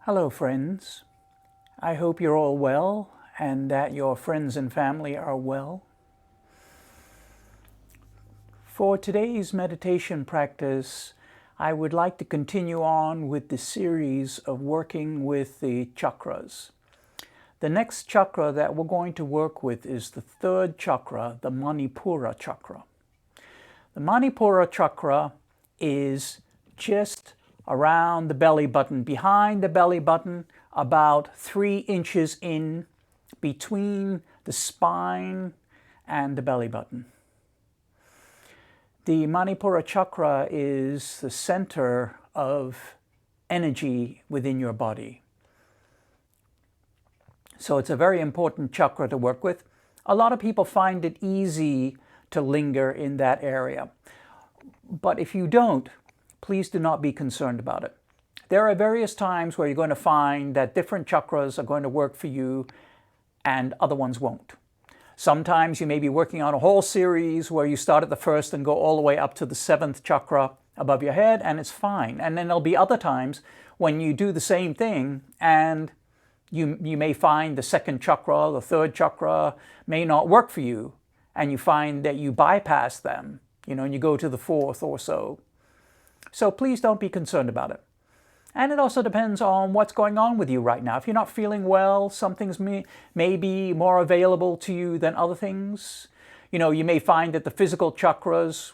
Hello friends, I hope you're all well and that your friends and family are well. For today's meditation practice, I would like to continue on with the series of working with the chakras. The next chakra that we're going to work with is the third chakra, the Manipura chakra. The Manipura chakra is just around the belly button, behind the belly button, about 3 inches in between the spine and the belly button. The Manipura chakra is the center of energy within your body. So it's a very important chakra to work with. A lot of people find it easy to linger in that area. But if you don't, please do not be concerned about it. There are various times where you're going to find that different chakras are going to work for you and other ones won't. Sometimes you may be working on a whole series where you start at the first and go all the way up to the 7th chakra above your head, and it's fine. And then there'll be other times when you do the same thing and you may find the 2nd chakra, the 3rd chakra may not work for you, and you find that you bypass them, and you go to the 4th or so. So please don't be concerned about it. And it also depends on what's going on with you right now. If you're not feeling well, some things may be more available to you than other things. You may find that the physical chakras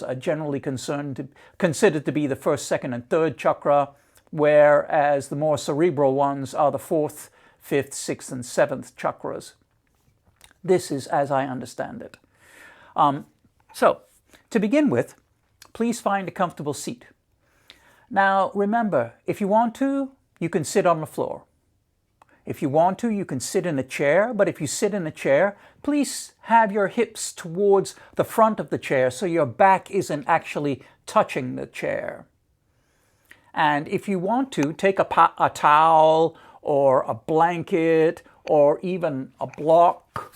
are generally considered to be the 1st, 2nd, and 3rd chakra, whereas the more cerebral ones are the 4th, 5th, 6th, and 7th chakras. This is as I understand it. So, to begin with, please find a comfortable seat. Now, remember, if you want to, you can sit on the floor. If you want to, you can sit in a chair, but if you sit in a chair, please have your hips towards the front of the chair so your back isn't actually touching the chair. And if you want to, take a towel or a blanket or even a block,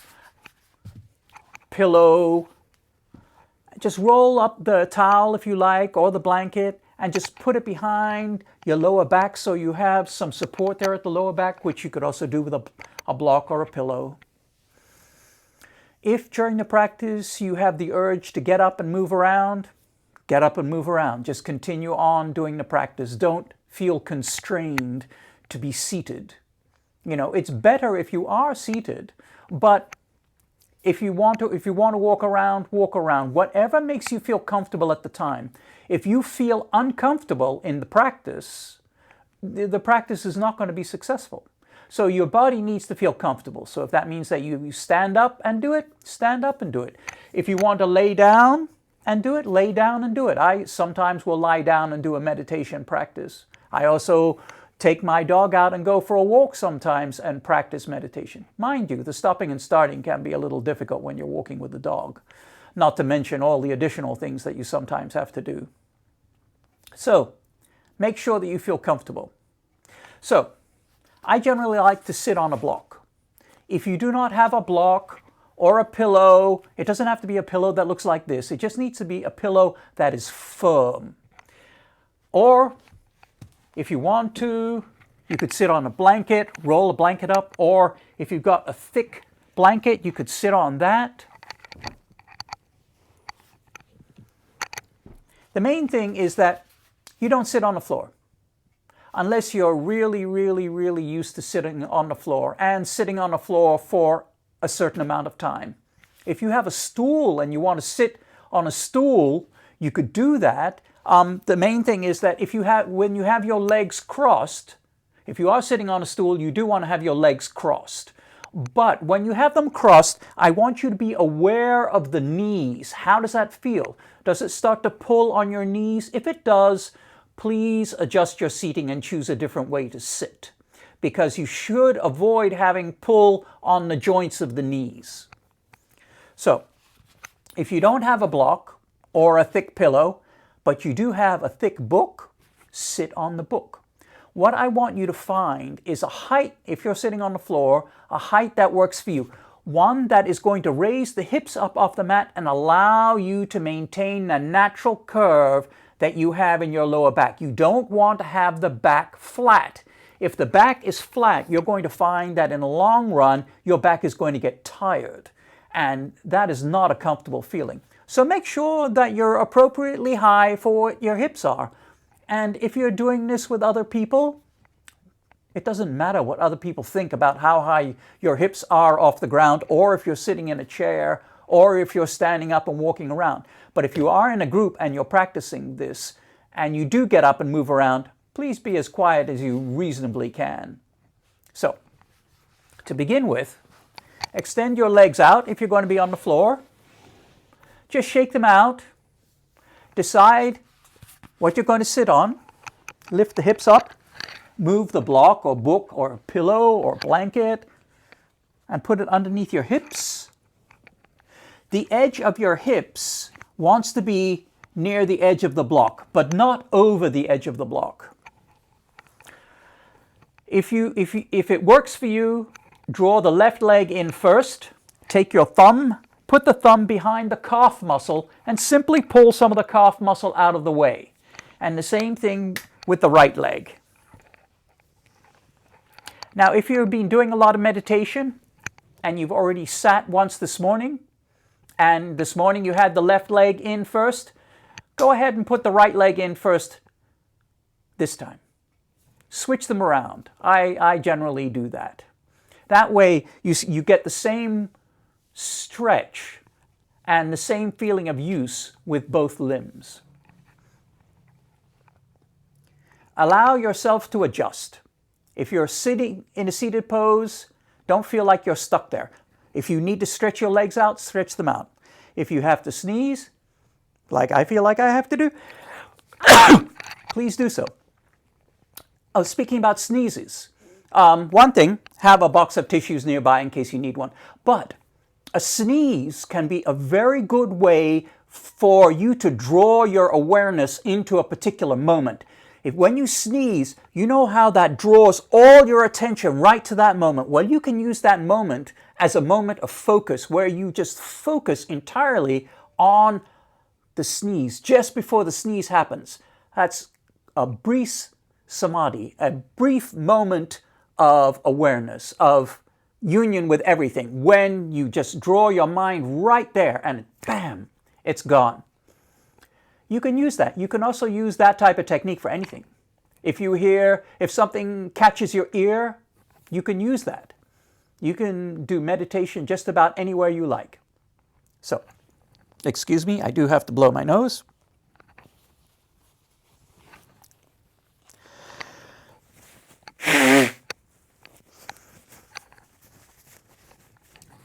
pillow. Just roll up the towel if you like, or the blanket, and just put it behind your lower back so you have some support there at the lower back, which you could also do with a block or a pillow. If during the practice you have the urge to get up and move around, get up and move around. Just continue on doing the practice. Don't feel constrained to be seated. It's better if you are seated, but if you want to walk around, walk around. Whatever makes you feel comfortable at the time. If you feel uncomfortable in the practice, the practice is not going to be successful. So your body needs to feel comfortable. So if that means that you stand up and do it, stand up and do it. If you want to lay down and do it, lay down and do it. I sometimes will lie down and do a meditation practice. I also take my dog out and go for a walk sometimes and practice meditation. Mind you, the stopping and starting can be a little difficult when you're walking with the dog, not to mention all the additional things that you sometimes have to do. So, make sure that you feel comfortable. So, I generally like to sit on a block. If you do not have a block or a pillow, it doesn't have to be a pillow that looks like this. It just needs to be a pillow that is firm. Or if you want to, you could sit on a blanket, roll a blanket up, or if you've got a thick blanket, you could sit on that. The main thing is that you don't sit on the floor unless you're really, really, really used to sitting on the floor and sitting on the floor for a certain amount of time. If you have a stool and you want to sit on a stool, you could do that. The main thing is that when you have your legs crossed, if you are sitting on a stool, you do want to have your legs crossed. But when you have them crossed, I want you to be aware of the knees. How does that feel? Does it start to pull on your knees? If it does, please adjust your seating and choose a different way to sit, because you should avoid having pull on the joints of the knees. So, if you don't have a block or a thick pillow, but you do have a thick book, sit on the book. What I want you to find is a height, if you're sitting on the floor, a height that works for you. One that is going to raise the hips up off the mat and allow you to maintain the natural curve that you have in your lower back. You don't want to have the back flat. If the back is flat, you're going to find that in the long run, your back is going to get tired. And that is not a comfortable feeling. So make sure that you're appropriately high for what your hips are. And if you're doing this with other people, it doesn't matter what other people think about how high your hips are off the ground, or if you're sitting in a chair, or if you're standing up and walking around. But if you are in a group and you're practicing this, and you do get up and move around, please be as quiet as you reasonably can. So, to begin with, extend your legs out if you're going to be on the floor. Just shake them out. Decide what you're going to sit on. Lift the hips up. Move the block or book or pillow or blanket and put it underneath your hips. The edge of your hips wants to be near the edge of the block, but not over the edge of the block. If it works for you, draw the left leg in first. Take your thumb, put the thumb behind the calf muscle, and simply pull some of the calf muscle out of the way. And the same thing with the right leg. Now, if you've been doing a lot of meditation and you've already sat once this morning, and this morning you had the left leg in first, go ahead and put the right leg in first this time. Switch them around. I generally do that. That way you get the same stretch and the same feeling of use with both limbs. Allow yourself to adjust. If you're sitting in a seated pose, don't feel like you're stuck there. If you need to stretch your legs out, stretch them out. If you have to sneeze, like I feel like I have to do, please do so. Oh, speaking about sneezes, one thing, have a box of tissues nearby in case you need one. But a sneeze can be a very good way for you to draw your awareness into a particular moment. If when you sneeze, you know how that draws all your attention right to that moment. Well, you can use that moment as a moment of focus where you just focus entirely on the sneeze just before the sneeze happens. That's a brief samadhi, a brief moment of awareness, of union with everything, when you just draw your mind right there and bam, it's gone. You can use that. You can also use that type of technique for anything. If something catches your ear, you can use that. You can do meditation just about anywhere you like. So, excuse me, I do have to blow my nose.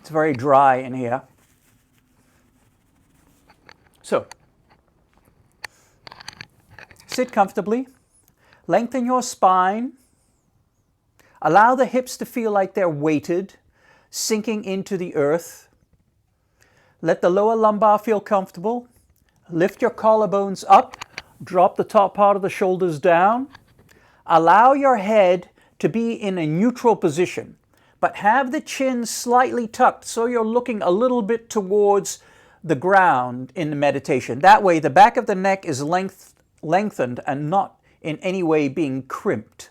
It's very dry in here. So, sit comfortably, lengthen your spine, allow the hips to feel like they're weighted, sinking into the earth. Let the lower lumbar feel comfortable. Lift your collarbones up, drop the top part of the shoulders down. Allow your head to be in a neutral position, but have the chin slightly tucked so you're looking a little bit towards the ground in the meditation. That way the back of the neck is lengthened and not in any way being crimped.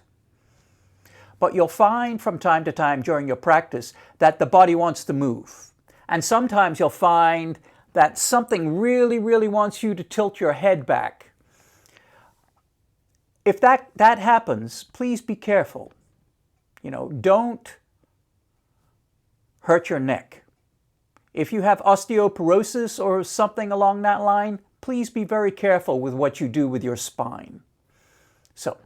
But you'll find from time to time during your practice that the body wants to move. And sometimes you'll find that something really, really wants you to tilt your head back. If that happens, please be careful. Don't hurt your neck. If you have osteoporosis or something along that line, please be very careful with what you do with your spine. So,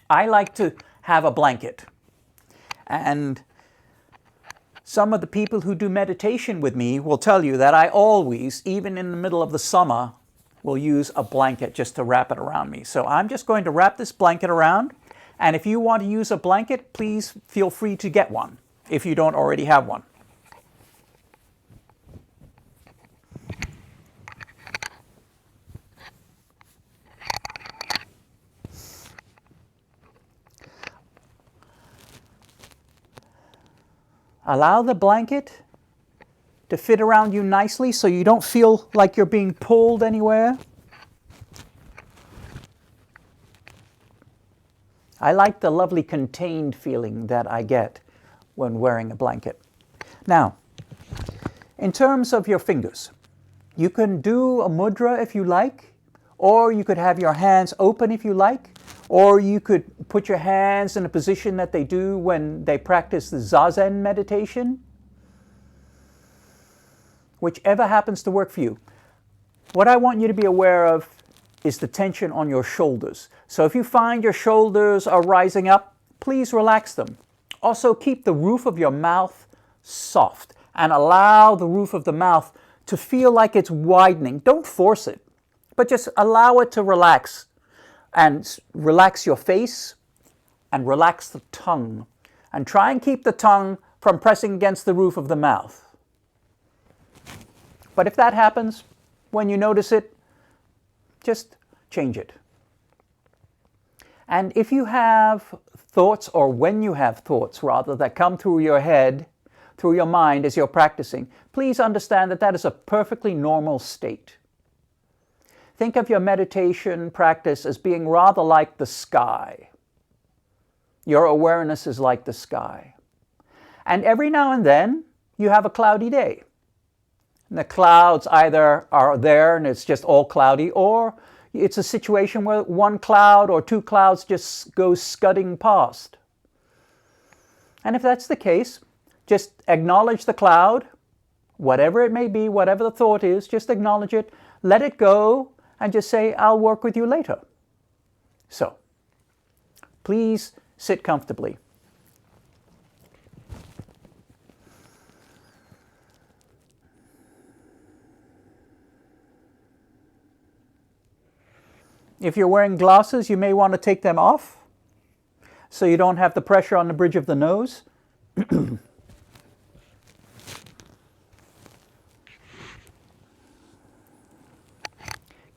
I like to have a blanket. And Some of the people who do meditation with me will tell you that I always, even in the middle of the summer, will use a blanket just to wrap it around me. So I'm just going to wrap this blanket around. And if you want to use a blanket, please feel free to get one if you don't already have one. Allow the blanket to fit around you nicely so you don't feel like you're being pulled anywhere. I like the lovely contained feeling that I get when wearing a blanket. Now, in terms of your fingers, you can do a mudra if you like, or you could have your hands open if you like, or you could put your hands in a position that they do when they practice the Zazen meditation. Whichever happens to work for you. What I want you to be aware of is the tension on your shoulders. So if you find your shoulders are rising up, please relax them. Also keep the roof of your mouth soft and allow the roof of the mouth to feel like it's widening. Don't force it, but just allow it to relax. And relax your face and relax the tongue. And try and keep the tongue from pressing against the roof of the mouth. But if that happens, when you notice it, just change it. And if you have thoughts, or when you have thoughts rather, that come through your head, through your mind as you're practicing, please understand that that is a perfectly normal state. Think of your meditation practice as being rather like the sky. Your awareness is like the sky. And every now and then, you have a cloudy day. And the clouds either are there and it's just all cloudy, or it's a situation where one cloud or two clouds just go scudding past. And if that's the case, just acknowledge the cloud, whatever it may be, whatever the thought is, just acknowledge it, let it go, and just say, I'll work with you later. So, please sit comfortably. If you're wearing glasses, you may want to take them off so you don't have the pressure on the bridge of the nose.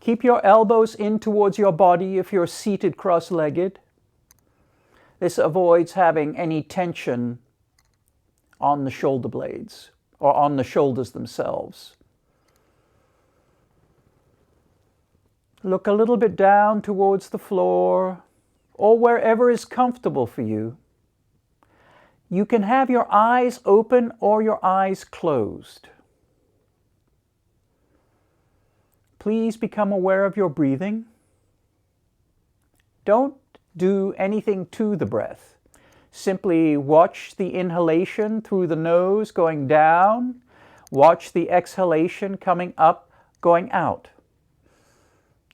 Keep your elbows in towards your body if you're seated cross-legged. This avoids having any tension on the shoulder blades or on the shoulders themselves. Look a little bit down towards the floor or wherever is comfortable for you. You can have your eyes open or your eyes closed. Please become aware of your breathing. Don't do anything to the breath. Simply watch the inhalation through the nose going down. Watch the exhalation coming up, going out.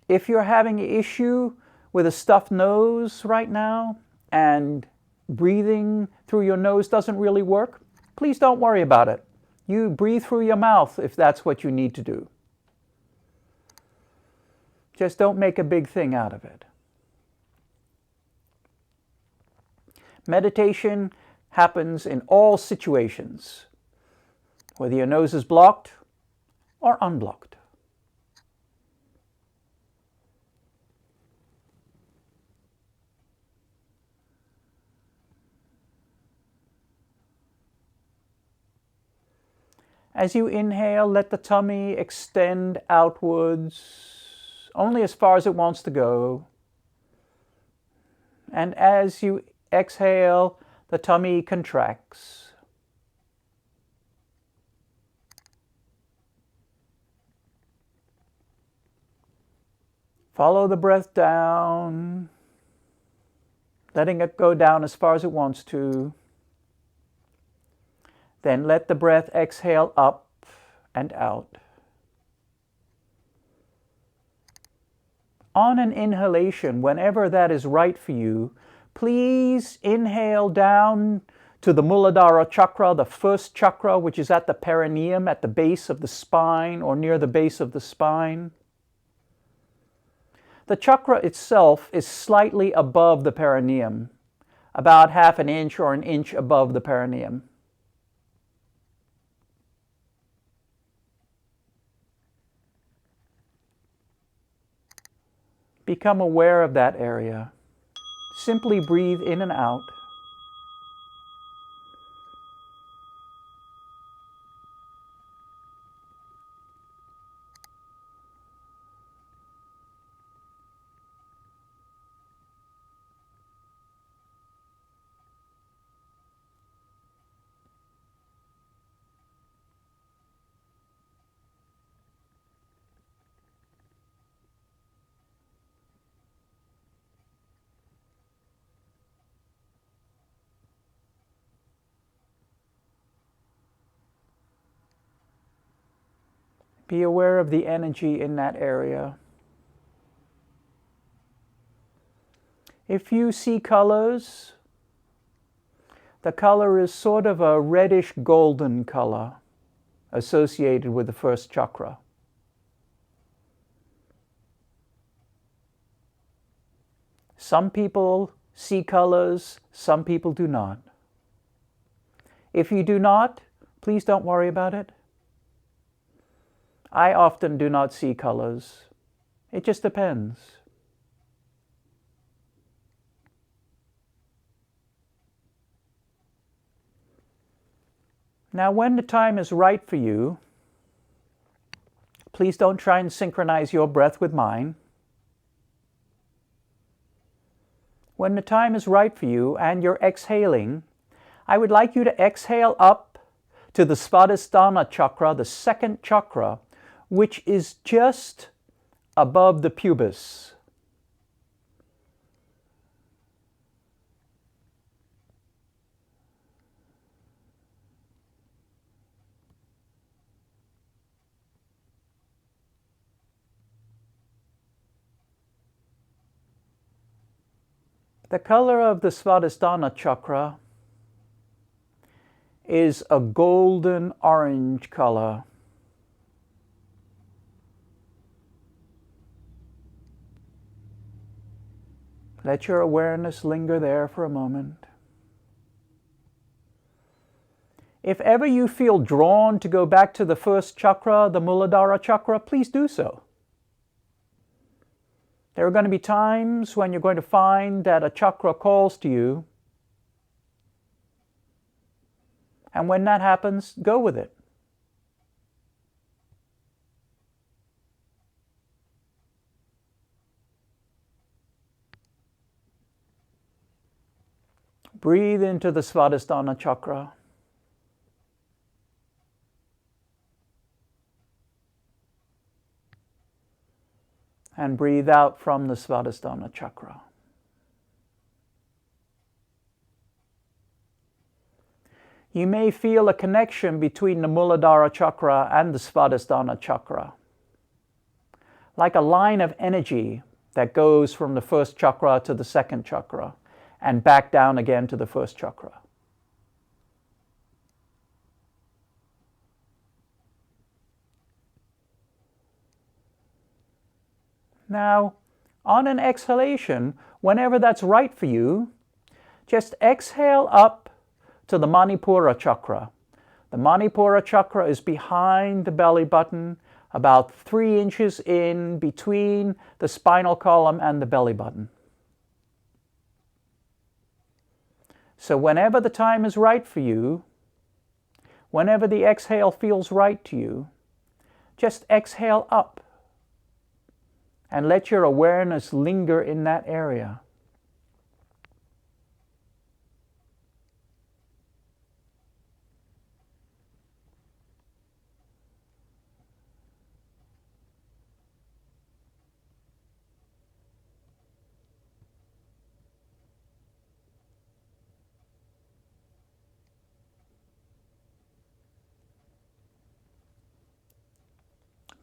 If you're having an issue with a stuffed nose right now and breathing through your nose doesn't really work, please don't worry about it. You breathe through your mouth if that's what you need to do. Just don't make a big thing out of it. Meditation happens in all situations, whether your nose is blocked or unblocked. As you inhale, let the tummy extend outwards, only as far as it wants to go. And as you exhale, the tummy contracts. Follow the breath down, letting it go down as far as it wants to. Then let the breath exhale up and out. On an inhalation, whenever that is right for you, please inhale down to the Muladhara chakra, the first chakra, which is at the perineum, at the base of the spine or near the base of the spine. The chakra itself is slightly above the perineum, about half an inch or an inch above the perineum. Become aware of that area. Simply breathe in and out. Be aware of the energy in that area. If you see colors, the color is sort of a reddish golden color associated with the first chakra. Some people see colors, some people do not. If you do not, please don't worry about it. I often do not see colors. It just depends. Now, when the time is right for you, please don't try and synchronize your breath with mine. When the time is right for you and you're exhaling, I would like you to exhale up to the Svadhisthana chakra, the second chakra, which is just above the pubis. The color of the Svadhisthana chakra is a golden orange color. Let your awareness linger there for a moment. If ever you feel drawn to go back to the first chakra, the Muladhara chakra, please do so. There are going to be times when you're going to find that a chakra calls to you. And when that happens, go with it. Breathe into the Svadhisthana chakra. And breathe out from the Svadhisthana chakra. You may feel a connection between the Muladhara chakra and the Svadhisthana chakra, like a line of energy that goes from the first chakra to the second chakra and back down again to the first chakra. Now, on an exhalation, whenever that's right for you, just exhale up to the Manipura chakra. The Manipura chakra is behind the belly button, about 3 inches in between the spinal column and the belly button. So whenever the time is right for you, whenever the exhale feels right to you, just exhale up and let your awareness linger in that area.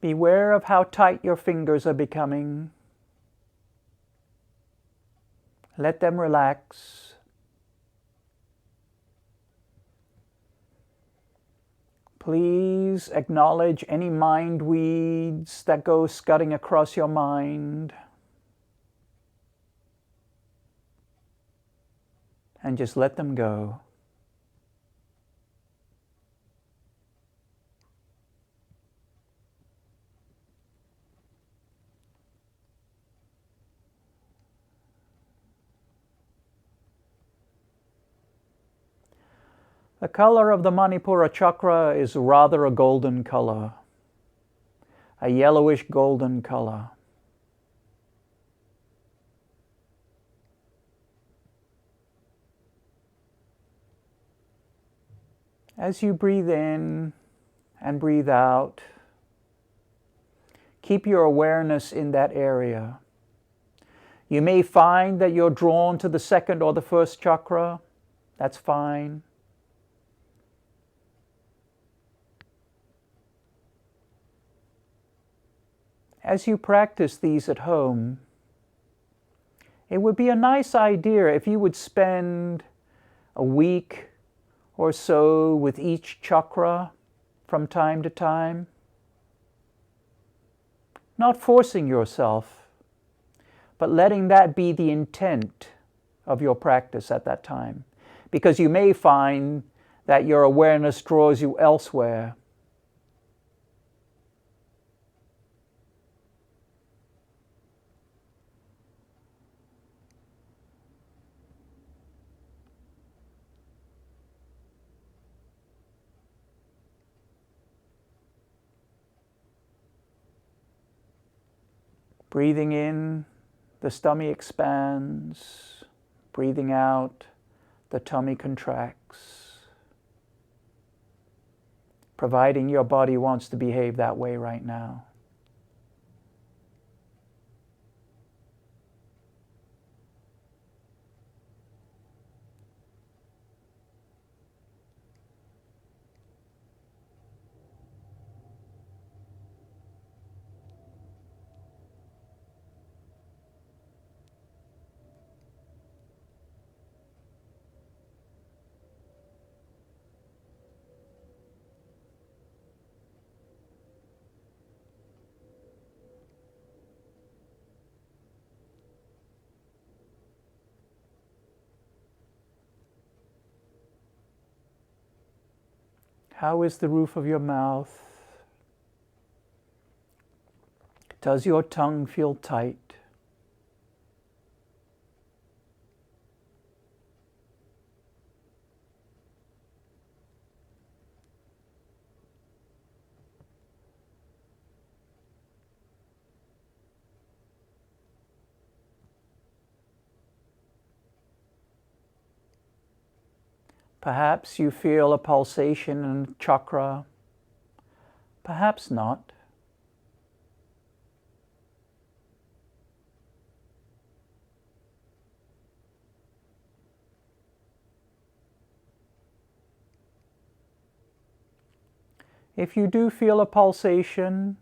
Beware of how tight your fingers are becoming. Let them relax. Please acknowledge any mind weeds that go scudding across your mind. And just let them go. The color of the Manipura chakra is rather a golden color, a yellowish golden color. As you breathe in and breathe out, keep your awareness in that area. You may find that you're drawn to the second or the first chakra. That's fine. As you practice these at home, it would be a nice idea if you would spend a week or so with each chakra from time to time. Not forcing yourself, but letting that be the intent of your practice at that time. Because you may find that your awareness draws you elsewhere. Breathing in, the tummy expands. Breathing out, the tummy contracts. Providing your body wants to behave that way right now. How is the roof of your mouth? Does your tongue feel tight? Perhaps you feel a pulsation in a chakra. Perhaps not. If you do feel a pulsation,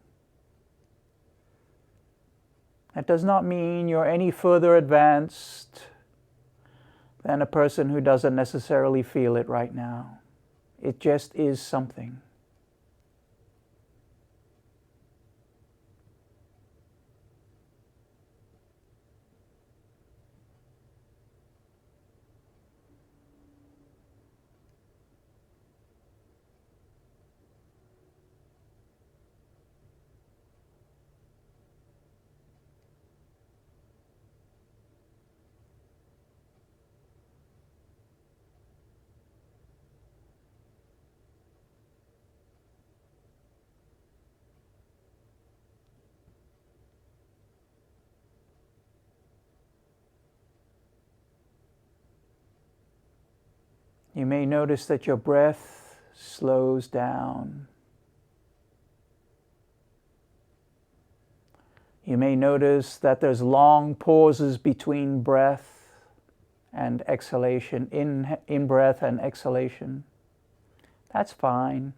that does not mean you're any further advanced than a person who doesn't necessarily feel it right now. It just is something. You may notice that your breath slows down. You may notice that there's long pauses between breath and exhalation, in breath and exhalation. That's fine.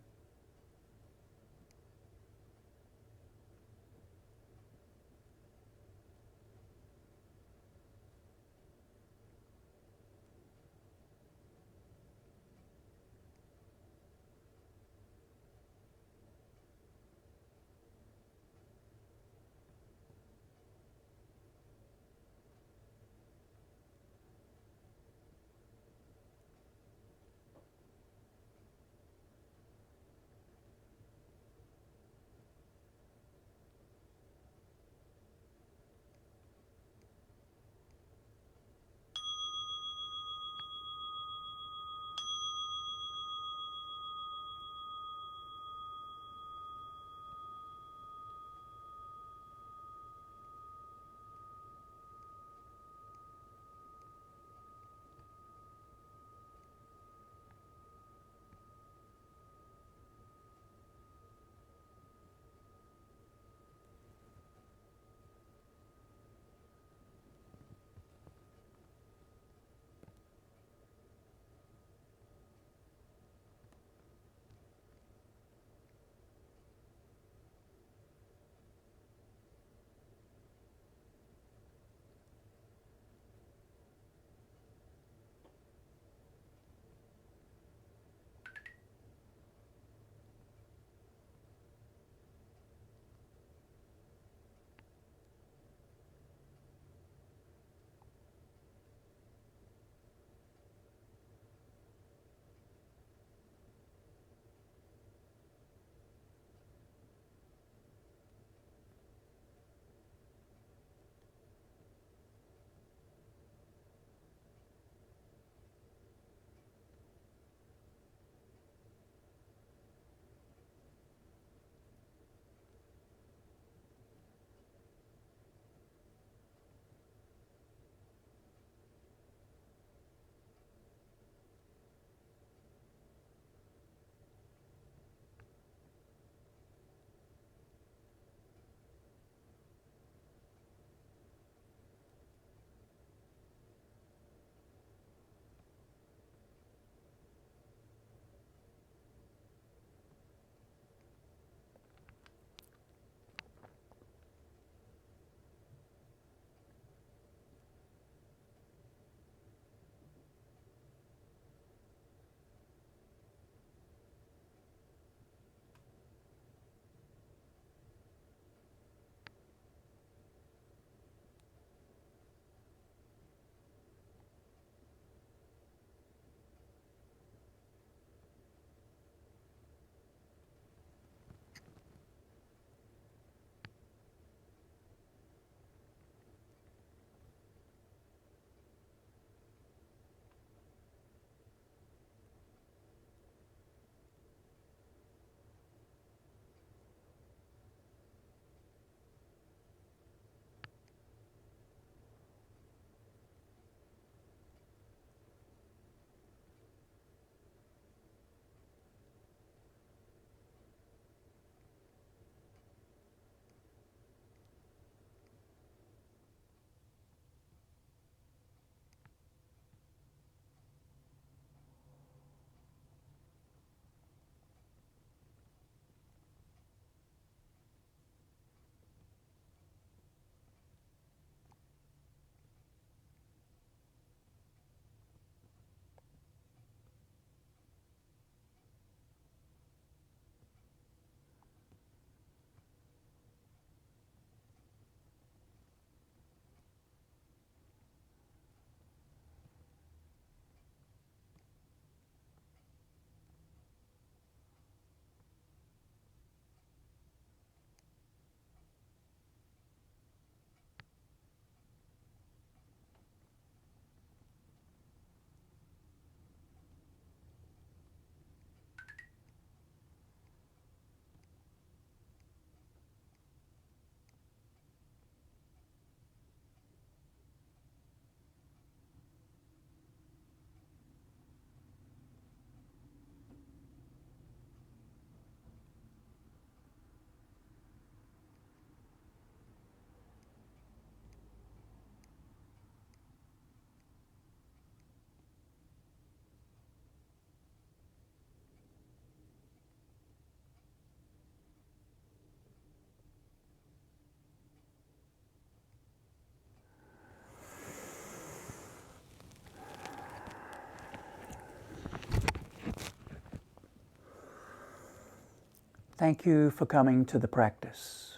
Thank you for coming to the practice.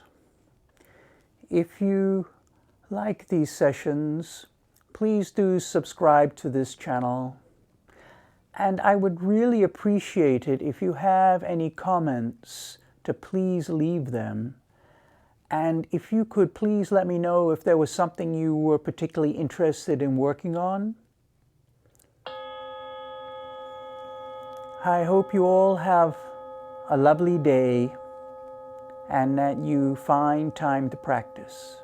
If you like these sessions, please do subscribe to this channel. And I would really appreciate it if you have any comments to please leave them. And if you could please let me know if there was something you were particularly interested in working on. I hope you all have a lovely day and that you find time to practice.